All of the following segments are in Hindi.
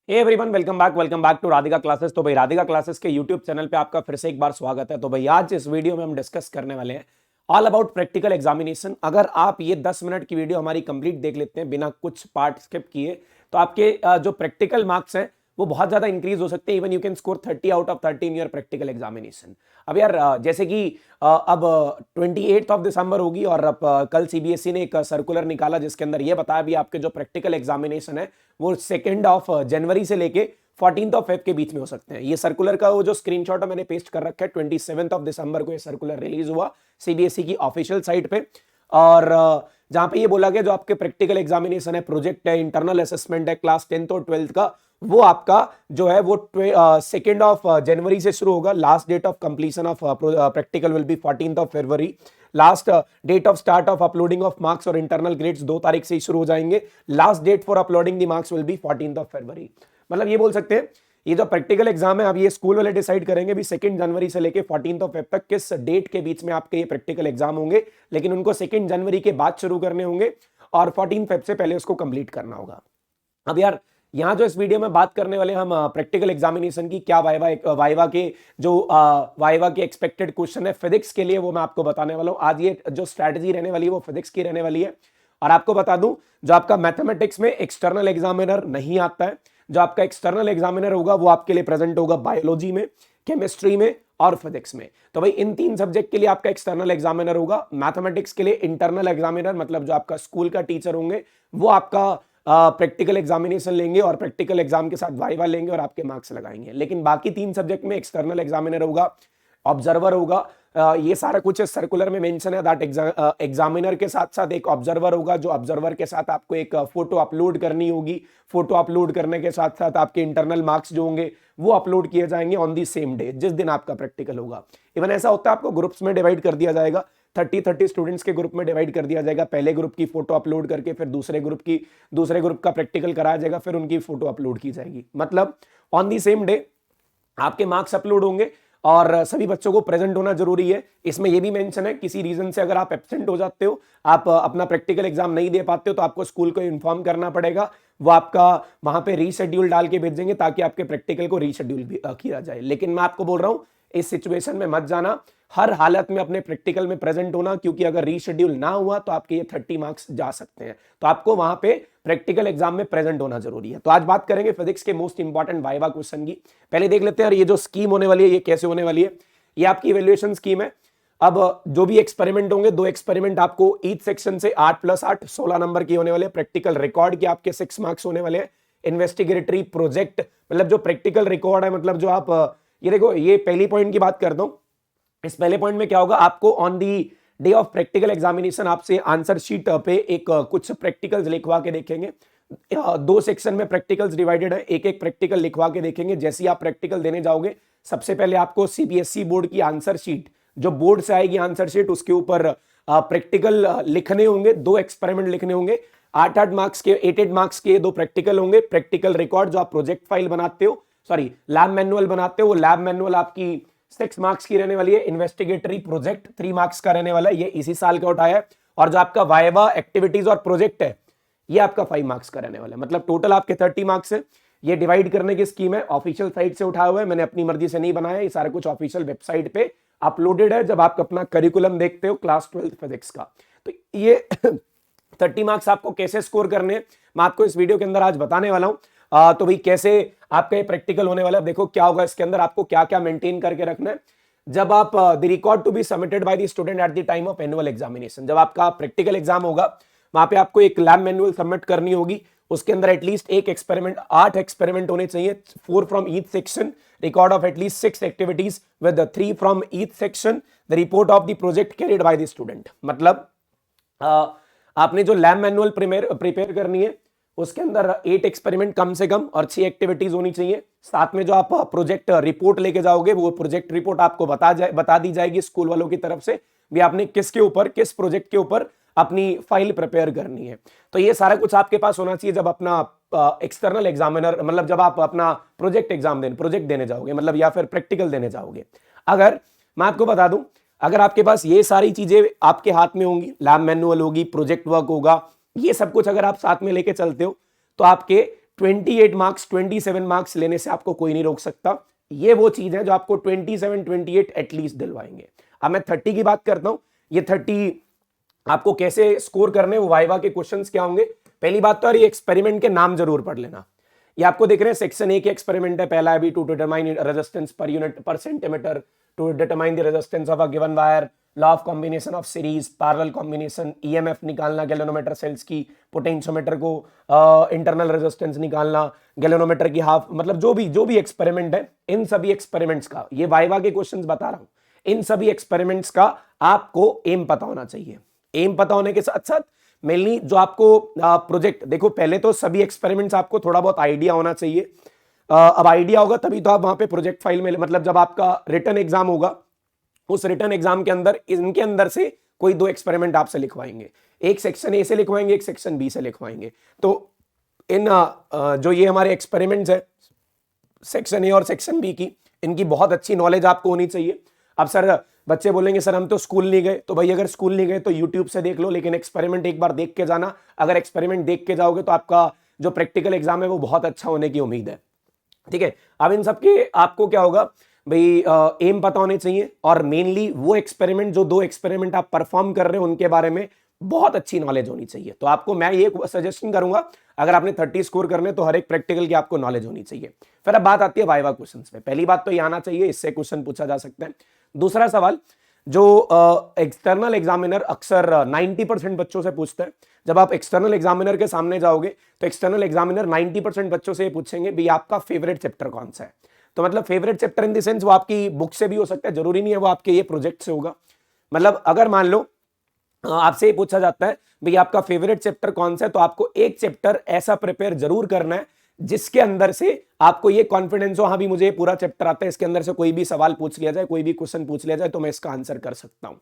Everyone welcome back to Radhika classes. तो भाई राधिका क्लासेस के यूट्यूब चैनल पे आपका फिर से एक बार स्वागत है। तो भाई आज इस वीडियो में हम डिस्कस करने वाले हैं ऑल अबाउट प्रैक्टिकल एग्जामिनेशन। अगर आप ये 10 मिनट की वीडियो हमारी कंप्लीट देख लेते हैं बिना कुछ पार्ट स्किप किए तो आपके जो प्रैक्टिकल मार्क्स हैं वो बहुत ज्यादा इंक्रीज हो सकते हैं। Even you can score 30 out of 30 in your practical examination. अब यार जैसे कि अब 28 ऑफ दिसंबर होगी और अब कल सीबीएसई ने एक सर्कुलर निकाला जिसके अंदर ये बताया भी आपके जो प्रैक्टिकल एग्जामिनेशन है वो 2 ऑफ जनवरी से लेके 14 ऑफ फेब के बीच में हो सकते हैं। ये सर्कुलर का वो जो स्क्रीनशॉट मैंने पेस्ट कर रखा है 27 ऑफ दिसंबर को ये सर्कुलर रिलीज हुआ सीबीएसई की ऑफिशियल साइट पे। और जहां पे ये बोला गया जो आपके प्रैक्टिकल एग्जामिनेशन है, प्रोजेक्ट है, इंटरनल असेसमेंट है क्लास 10th और 12th का, वो आपका जो है वो 2 ऑफ जनवरी से शुरू होगा। Last date of completion of practical will be 14th of फरवरी। Last date of start of uploading of marks और इंटरनल ग्रेड्स 2 तारीख से ही शुरू हो जाएंगे। Last date for uploading the marks will be 14th of फरवरी। मतलब ये बोल सकते हैं ये जो प्रैक्टिकल एग्जाम है अब ये स्कूल वाले डिसाइड करेंगे भी 2 जनवरी से लेके 14th ऑफ फेब तक किस डेट के बीच में आपके ये प्रैक्टिकल एग्जाम होंगे, लेकिन उनको 2 जनवरी के बाद शुरू करने होंगे और 14 फेब से पहले उसको कंप्लीट करना होगा। अब यार यहाँ जो इस वीडियो में बात करने वाले हम प्रैक्टिकल एग्जामिनेशन की क्या वाइवा के जो वाइवा के एक्सपेक्टेड क्वेश्चन है फिजिक्स के लिए वो मैं आपको बताने वाला हूँ। आज ये जो स्ट्रैटेजी रहने वाली है वो फिजिक्स की रहने वाली है। और आपको बता दूं जो आपका मैथमेटिक्स में एक्सटर्नल एग्जामिनर नहीं आता है, जो आपका एक्सटर्नल एग्जामिनर होगा वो आपके लिए प्रेजेंट होगा बायोलॉजी में, केमिस्ट्री में और फिजिक्स में। तो भाई इन 3 सब्जेक्ट के लिए आपका एक्सटर्नल एग्जामिनर होगा। मैथमेटिक्स के लिए इंटरनल एग्जामिनर मतलब जो आपका स्कूल का टीचर होंगे वो आपका प्रैक्टिकल एग्जामिनेशन लेंगे और प्रैक्टिकल एग्जाम के साथ वाइवा लेंगे और आपके मार्क्स लगाएंगे। लेकिन बाकी 3 सब्जेक्ट में एक्सटर्नल एग्जामिनर होगा, ऑब्जर्वर होगा। ये सारा कुछ सर्कुलर में मेंशन है दैट एग्जामिनर के साथ साथ एक ऑब्जर्वर होगा, जो ऑब्जर्वर के साथ आपको एक फोटो अपलोड करनी होगी। फोटो अपलोड करने के साथ साथ आपके इंटरनल मार्क्स जो होंगे वो अपलोड किए जाएंगे ऑन दी सेम डे जिस दिन आपका प्रैक्टिकल होगा। इवन ऐसा होता है आपको ग्रुप्स में डिवाइड कर दिया जाएगा, 30 स्टूडेंट्स के ग्रुप में डिवाइड कर दिया जाएगा। पहले ग्रुप की फोटो अपलोड करके फिर दूसरे ग्रुप का प्रैक्टिकल कराया जाएगा, फिर उनकी फोटो अपलोड की जाएगी। मतलब ऑन दी सेम डे आपके मार्क्स अपलोड होंगे और सभी बच्चों को प्रेजेंट होना जरूरी है। इसमें यह भी मेंशन है किसी रीजन से अगर आप एब्सेंट हो जाते हो, आप अपना प्रैक्टिकल एग्जाम नहीं दे पाते हो तो आपको स्कूल को इन्फॉर्म करना पड़ेगा। वो आपका वहां पे रीशेड्यूल डाल के भेजेंगे ताकि आपके प्रैक्टिकल को रीशेड्यूल किया जाए। लेकिन मैं आपको बोल रहा हूं इस सिचुएशन में मत जाना, हर हालत में अपने प्रैक्टिकल में प्रेजेंट होना, क्योंकि अगर रीशेड्यूल ना हुआ तो आपके ये 30 मार्क्स जा सकते हैं। तो आपको वहां पे प्रैक्टिकल एग्जाम में प्रेजेंट होना जरूरी है। तो आज बात करेंगे फिजिक्स के मोस्ट इंपॉर्टेंट वाइवा क्वेश्चन की। पहले देख लेते हैं और ये जो स्कीम होने वाली है ये कैसे होने वाली है। ये आपकी इवैल्यूएशन स्कीम है। अब जो भी एक्सपेरिमेंट होंगे 2 एक्सपेरिमेंट आपको ईच सेक्शन से 8 + 8 16 नंबर के होने वाले। प्रैक्टिकल रिकॉर्ड के आपके 6 मार्क्स होने वाले हैं। इन्वेस्टिगेटरी प्रोजेक्ट मतलब जो प्रैक्टिकल रिकॉर्ड है, मतलब जो आप ये देखो, ये पहली पॉइंट की बात करता हूं। इस पहले पॉइंट में क्या होगा, आपको on the day of practical examination आपसे आंसर शीट पे एक कुछ प्रैक्टिकल्स लिखवा के देखेंगे। 2 सेक्शन में प्रैक्टिकल्स डिवाइडेड है, एक एक प्रैक्टिकल लिखवा के देखेंगे। जैसे ही आप प्रैक्टिकल देने जाओगे सबसे पहले आपको सीबीएसई बोर्ड की आंसर शीट, जो बोर्ड से आएगी आंसर शीट, उसके ऊपर प्रैक्टिकल लिखने होंगे। 2 एक्सपेरिमेंट लिखने होंगे। 8 मार्क्स के 8 मार्क्स के 2 प्रैक्टिकल होंगे। प्रैक्टिकल रिकॉर्ड जो आप प्रोजेक्ट फाइल बनाते हो, सॉरी लैब मैनुअल बनाते हो, वो लैब मैनुअल आपकी 6 मार्क्स की रहने वाली है। इन्वेस्टिगेटरी प्रोजेक्ट 3 मार्क्स का रहने वाला है, ये इसी साल का उठाया है। और जो आपका वाइवा एक्टिविटीज और प्रोजेक्ट है ये आपका 5 मार्क्स का रहने वाला है। मतलब टोटल आपके 30 मार्क्स है। ये डिवाइड करने की स्कीम है, ऑफिशियल साइट से उठाया हुआ है, मैंने अपनी मर्जी से नहीं बनाया। ये सारा कुछ ऑफिशियल वेबसाइट पे अपलोडेड है जब आप अपना करिकुलम देखते हो क्लास 12th फिजिक्स का। तो ये 30 मार्क्स आपको कैसे स्कोर करने हैं मैं आपको इस वीडियो के अंदर आज बताने वाला हूं। तो भाई कैसे आपका ये प्रैक्टिकल होने वाला है, देखो क्या होगा इसके अंदर, आपको क्या क्या मेंटेन करके रखना है। जब आप the record to be submitted by the student at the time of annual examination, जब आपका प्रैक्टिकल एग्जाम होगा वहां पे आपको एक लैब मैनुअल सबमिट करनी होगी। उसके अंदर एटलीस्ट एक एक्सपेरिमेंट, 8 एक्सपेरिमेंट होने चाहिए, 4 from each section, record of at least 6 activities with 3 from each section, the report of the project carried by the student. मतलब आपने जो लैब मैनुअल प्रिपेयर करनी है उसके अंदर 8 एक्सपेरिमेंट कम से कम और 6 एक्टिविटीज होनी चाहिए। साथ में जो आप प्रोजेक्ट रिपोर्ट लेके जाओगे वो प्रोजेक्ट रिपोर्ट आपको बता दी जाएगी स्कूल वालों की तरफ से भी आपने किसके ऊपर, किस प्रोजेक्ट के ऊपर अपनी फाइल प्रिपेयर करनी है। तो ये सारा कुछ आपके पास होना चाहिए जब अपना एक्सटर्नल एग्जामिनर, मतलब जब आप अपना प्रोजेक्ट देने जाओगे, मतलब या फिर प्रैक्टिकल देने जाओगे। अगर मैं आपको बता दूं, अगर आपके पास ये सारी चीजें आपके हाथ में होंगी, लैब मैनुअल होगी, प्रोजेक्ट वर्क होगा, ये सब कुछ अगर आप साथ में लेके चलते हो तो आपके 28 मार्क्स 27 मार्क्स लेने से आपको कोई नहीं रोक सकता। ये वो चीज है जो आपको 27 28 एटलीस्ट दिलवाएंगे। अब मैं 30 की बात करता हूं। ये 30 आपको कैसे स्कोर करने, वो वाइवा के क्वेश्चंस क्या होंगे। पहली बात तो यार ये एक्सपेरिमेंट के नाम जरूर पढ़ लेना। ये आपको देख रहे हैं सेक्शन ए के एक्सपेरिमेंट है। पहला है to determine resistance per unit per centimetre, to determine the resistance of a given wire, law of combination of series, parallel combination, EMF निकालना, गैल्वेनोमीटर सेल्स की, पोटेंशियोमीटर को इंटरनल रेजिस्टेंस निकालना, गैल्वेनोमीटर की हाफ, मतलब जो भी एक्सपेरिमेंट है, इन सभी एक्सपेरिमेंट्स का, ये वाइवा के क्वेश्चंस बता रहा हूं, इन सभी एक्सपेरिमेंट्स का आपको एम पता होना चाहिए। एम पता होने के साथ साथ मेनली जो आपको प्रोजेक्ट, देखो पहले तो सभी एक्सपेरिमेंट्स आपको थोड़ा बहुत आइडिया होना चाहिए। अब आइडिया होगा तभी तो आप वहां पे प्रोजेक्ट फाइल में, मतलब जब आपका रिटन एग्जाम होगा, उस रिटन एग्जाम के अंदर इनके अंदर से कोई 2 एक्सपेरिमेंट आपसे लिखवाएंगे। एक सेक्शन ए से लिखवाएंगे, एक सेक्शन बी से लिखवाएंगे। तो इन जो ये हमारे एक्सपेरिमेंट्स है सेक्शन ए और सेक्शन बी की, इनकी बहुत अच्छी नॉलेज आपको होनी चाहिए। अब सर बच्चे बोलेंगे सर हम तो स्कूल नहीं गए, तो भाई अगर स्कूल नहीं गए तो यूट्यूब से देख लो, लेकिन एक्सपेरिमेंट एक बार देख के जाना। अगर एक्सपेरिमेंट देख के जाओगे तो आपका जो प्रैक्टिकल एग्जाम है वो बहुत अच्छा होने की उम्मीद है। ठीक है, अब इन सब के आपको क्या होगा भाई, एम पता होने चाहिए, और मेनली वो एक्सपेरिमेंट, जो 2 एक्सपेरिमेंट आप परफॉर्म कर रहे हो उनके बारे में बहुत अच्छी नॉलेज होनी चाहिए। तो आपको मैं ये सजेशन करूंगा, अगर आपने 30 स्कोर करने तो हर एक प्रैक्टिकल की आपको नॉलेज होनी चाहिए। फिर अब बात आती है वाइवा क्वेश्चंस पे। पहली बात तो ये आना चाहिए, इससे क्वेश्चन पूछा जा सकता है। दूसरा सवाल जो एक्सटर्नल एग्जामिनर अक्सर 90% बच्चों से पूछता है, जब आप एक्सटर्नल एग्जामिनर के सामने जाओगे तो एक्सटर्नल एग्जामिनर 90% बच्चों से ये पूछेंगे भी आपका फेवरेट चैप्टर कौन सा है। तो मतलब favourite chapter in the sense वो आपकी बुक से भी हो सकता है, जरूरी नहीं है वो आपके ये प्रोजेक्ट से होगा। मतलब अगर मान लो आपसे ये पूछा जाता है भाई आपका फेवरेट चैप्टर कौन सा है, तो आपको एक चैप्टर ऐसा प्रिपेयर जरूर करना है जिसके अंदर से आपको ये कॉन्फिडेंस हो, हाँ भी मुझे ये पूरा चैप्टर आता है, इसके अंदर से कोई भी सवाल पूछ लिया जाए, कोई भी क्वेश्चन पूछ लिया जाए तो मैं इसका आंसर कर सकता हूं।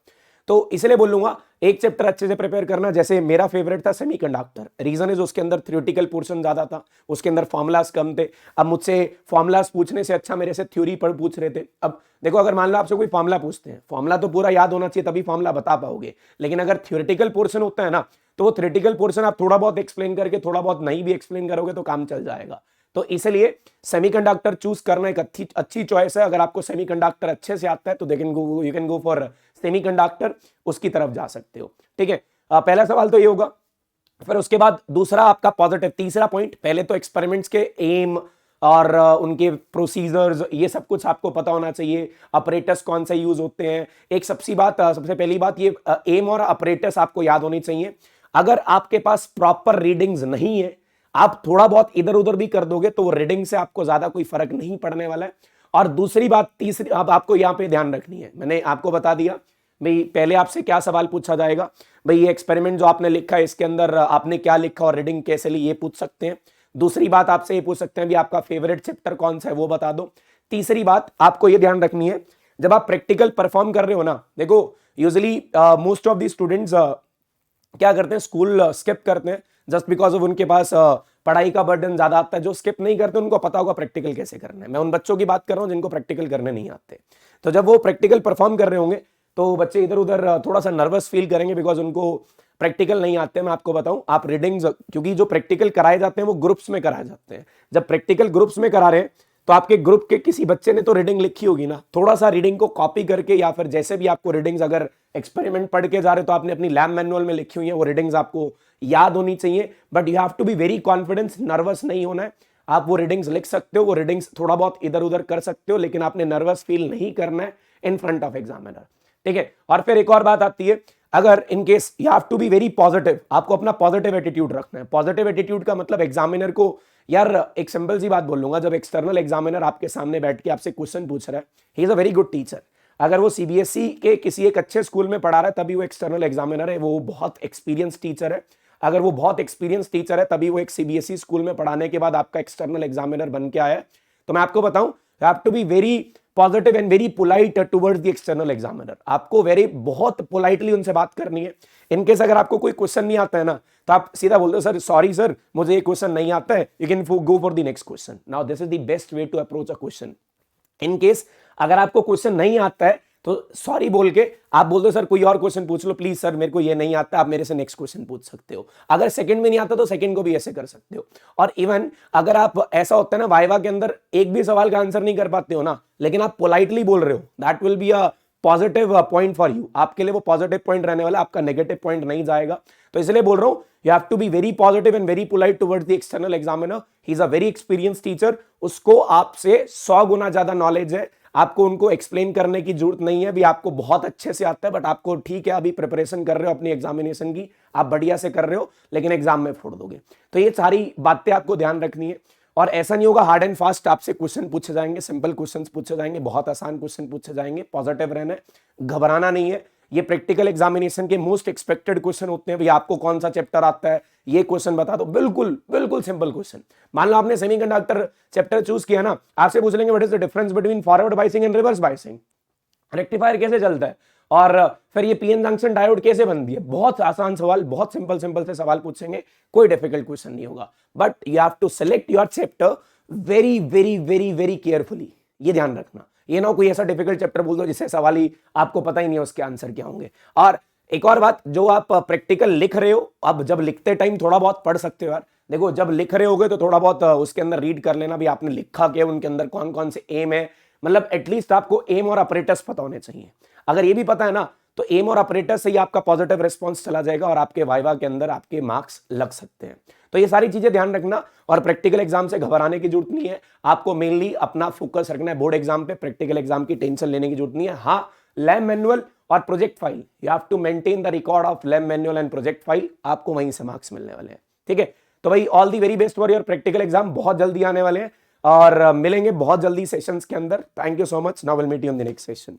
तो इसलिए बोलूंगा एक चैप्टर अच्छे से प्रिपेयर करना। जैसे मेरा फेवरेट था सेमीकंडक्टर, रीजन इज उसके अंदर थ्योरेटिकल पोर्शन ज्यादा था, उसके अंदर फॉर्मुलाज कम थे। अब मुझसे फॉर्मुलाज पूछने से अच्छा मेरे से थ्योरी पर पूछ रहे थे। अब देखो अगर मान लो आपसे कोई फॉर्मुला पूछते हैं, फॉर्मुला तो पूरा याद होना चाहिए तभी फॉर्मुला बता पाओगे, लेकिन अगर थ्योरेटिकल पोर्शन होता है ना, तो वो थ्योरेटिकल पोर्शन आप थोड़ा बहुत एक्सप्लेन करके, थोड़ा बहुत नहीं भी एक्सप्लेन करोगे तो काम चल जाएगा। तो इसलिए सेमीकंडक्टर चूज करना एक अच्छी चॉइस है। अगर आपको सेमीकंडक्टर अच्छे से आता है तो you can go for semiconductor, उसकी तरफ जा सकते हो। ठीक है, पहला सवाल तो ये होगा। फिर उसके बाद दूसरा आपका पॉजिटिव, तीसरा पॉइंट, पहले तो एक्सपेरिमेंट्स के एम और उनके प्रोसीजर्स, ये सब कुछ आपको पता होना चाहिए। अपरेटस कौन से यूज होते हैं, एक सबसे पहली बात ये एम और अपरेटस आपको याद होनी चाहिए। अगर आपके पास प्रॉपर रीडिंग्स नहीं है, आप थोड़ा बहुत इधर उधर भी कर दोगे तो वो रीडिंग से आपको ज्यादा कोई फर्क नहीं पड़ने वाला है। और दूसरी बात, तीसरी अब आपको यहां पे ध्यान रखनी है, मैंने आपको बता दिया भाई पहले आपसे क्या सवाल पूछा जाएगा, भाई ये एक्सपेरिमेंट जो आपने लिखा है इसके अंदर आपने क्या लिखा और रीडिंग कैसे ली, ये पूछ सकते हैं। दूसरी बात आपसे ये पूछ सकते हैं भी आपका फेवरेट चैप्टर कौन सा है, वो बता दो। तीसरी बात आपको ये ध्यान रखनी है, जब आप प्रैक्टिकल परफॉर्म कर रहे हो ना, देखो usually most of the students क्या करते हैं, स्कूल स्किप करते हैं जस्ट बिकॉज ऑफ उनके पास पढ़ाई का बर्डन ज्यादा आता है। जो स्किप नहीं करते उनको पता होगा प्रैक्टिकल कैसे करना है। मैं उन बच्चों की बात कर रहा हूं जिनको प्रैक्टिकल करने नहीं आते। तो जब वो प्रैक्टिकल परफॉर्म कर रहे होंगे तो बच्चे इधर उधर थोड़ा सा नर्वस फील करेंगे बिकॉज उनको प्रैक्टिकल नहीं आते। मैं आपको बताऊं, आप रीडिंग्स, क्योंकि जो प्रैक्टिकल कराए जाते हैं वो ग्रुप्स में कराए जाते हैं। जब प्रैक्टिकल ग्रुप्स में करा रहे हैं तो आपके ग्रुप के किसी बच्चे ने तो रीडिंग लिखी होगी ना, थोड़ा सा रीडिंग को कॉपी करके, या फिर जैसे भी आपको रीडिंग्स, अगर एक्सपेरिमेंट पढ़ के जा रहे तो आपने अपनी लैब मैनुअल में लिखी हुई है, वो रीडिंग्स आपको याद होनी चाहिए। But you have to be very confidence, nervous नहीं होना है। आप वो रीडिंग्स लिख सकते हो, वो रीडिंग्स थोड़ा बहुत इधर उधर कर सकते हो, लेकिन आपने नर्वस फील नहीं करना है इन फ्रंट ऑफ एग्जामिनर। ठीक है, और फिर एक और बात आती है, अगर in case you have to be very positive, आपको अपना पॉजिटिव एटीट्यूड रखना है। पॉजिटिव एटीट्यूड का मतलब एग्जामिनर को, यार एक सिंपल सी बात बोल लूंगा, जब एक्सटर्नल एग्जामिनर आपके सामने बैठ के आपसे क्वेश्चन पूछ रहा है, ही is a very good teacher. अगर वो सीबीएसई के किसी एक अच्छे स्कूल में पढ़ा रहा है तभी वो एक्सटर्नल एग्जामिनर है, वो बहुत एक्सपीरियंस टीचर है। अगर वो बहुत एक्सपीरियंस टीचर है तभी वो एक सीबीएसई स्कूल में पढ़ाने के बाद आपका एक्सटर्नल एग्जामिनर बन के आया है। तो मैं आपको बताऊं, you have to be very positive and very polite towards the external examiner. आपको बहुत पोलाइटली उनसे बात करनी है। इनकेस अगर आपको कोई क्वेश्चन नहीं आता है ना, तो आप सीधा बोल दो, सर सॉरी सर मुझे ये क्वेश्चन नहीं आता है, you can go for the next question. Now this is the best way to approach a question. In case अगर आपको क्वेश्चन नहीं आता है तो सॉरी बोल के आप बोल दो सर कोई और क्वेश्चन पूछ लो प्लीज सर, मेरे को ये नहीं आता, आप मेरे से नेक्स्ट क्वेश्चन पूछ सकते हो। अगर सेकंड में नहीं आता तो सेकंड को भी ऐसे कर सकते हो। और इवन अगर आप, ऐसा होता है ना वाइवा के अंदर एक भी सवाल का आंसर नहीं कर पाते हो ना, लेकिन आप पोलाइटली बोल रहे हो, that will be a positive point for you, आपके लिए वो पॉजिटिव पॉइंट रहने वाला, आपका नेगेटिव पॉइंट नहीं जाएगा। तो इसलिए बोल रहा हूं you have to be very positive and very polite towards the external examiner. He is a very experience teacher, उसको आपसे 100 गुना ज्यादा नॉलेज है, आपको उनको एक्सप्लेन करने की जरूरत नहीं है। अभी आपको बहुत अच्छे से आता है, बट आपको ठीक है अभी प्रिपरेशन कर रहे हो अपनी एग्जामिनेशन की, आप बढ़िया से कर रहे हो, लेकिन एग्जाम में फोड़ दोगे। तो ये सारी बातें आपको ध्यान रखनी है। और ऐसा नहीं होगा हार्ड एंड फास्ट आपसे क्वेश्चन पूछे जाएंगे, सिंपल क्वेश्चन पूछे जाएंगे, बहुत आसान क्वेश्चन पूछे जाएंगे। पॉजिटिव रहना है, घबराना नहीं है। ये प्रैक्टिकल एग्जामिनेशन के मोस्ट एक्सपेक्टेड क्वेश्चन होते हैं। भाई आपको कौन सा चैप्टर आता है, ये क्वेश्चन बता दो, बिल्कुल बिल्कुल सिंपल क्वेश्चन। मान लो आपने सेमीकंडक्टर चैप्टर चूज किया ना, आपसे पूछ लेंगे what is the difference between forward biasing and reverse biasing, rectifier कैसे चलता है, और फिर ये पीएन जंक्शन डायोड कैसे बनती है। बहुत आसान सवाल, बहुत सिंपल सिंपल से सवाल पूछेंगे, कोई डिफिकल्ट क्वेश्चन नहीं होगा। But you have to select your chapter very very very very carefully, ये ध्यान रखना। ये ना कोई ऐसा डिफिकल्ट चैप्टर बोल दो जिससे सवाल ही आपको पता ही नहीं है उसके आंसर क्या होंगे। और एक और बात, जो आप प्रैक्टिकल लिख रहे हो, अब जब लिखते टाइम थोड़ा बहुत पढ़ सकते हो यार। देखो जब लिख रहे होगे तो थोड़ा बहुत उसके अंदर रीड कर लेना भी, आपने लिखा क्या, उनके अंदर कौन कौन से एम है, मतलब एटलीस्ट आपको एम और अपरेटस पता होने चाहिए। अगर ये भी पता है ना, तो एम और अपरेटस से ही आपका पॉजिटिव रिस्पॉन्स चला जाएगा और आपके वाइवा के अंदर आपके मार्क्स लग सकते हैं। तो ये सारी चीजें ध्यान रखना। और प्रैक्टिकल एग्जाम से घबराने की जरूरत नहीं है, आपको मेनली अपना फोकस रखना है बोर्ड एग्जाम पे, प्रैक्टिकल एग्जाम की टेंशन लेने की जरूरत नहीं है। हाँ, लैब मैनुअल और project file, you have to maintain the record of lab manual and project file, आपको वहीं से मार्क्स मिलने वाले हैं। ठीक है, तो भाई all the very best for your practical exam, बहुत जल्दी आने वाले हैं और मिलेंगे बहुत जल्दी सेशंस के अंदर। Thank you so much, now will meet you in the next session.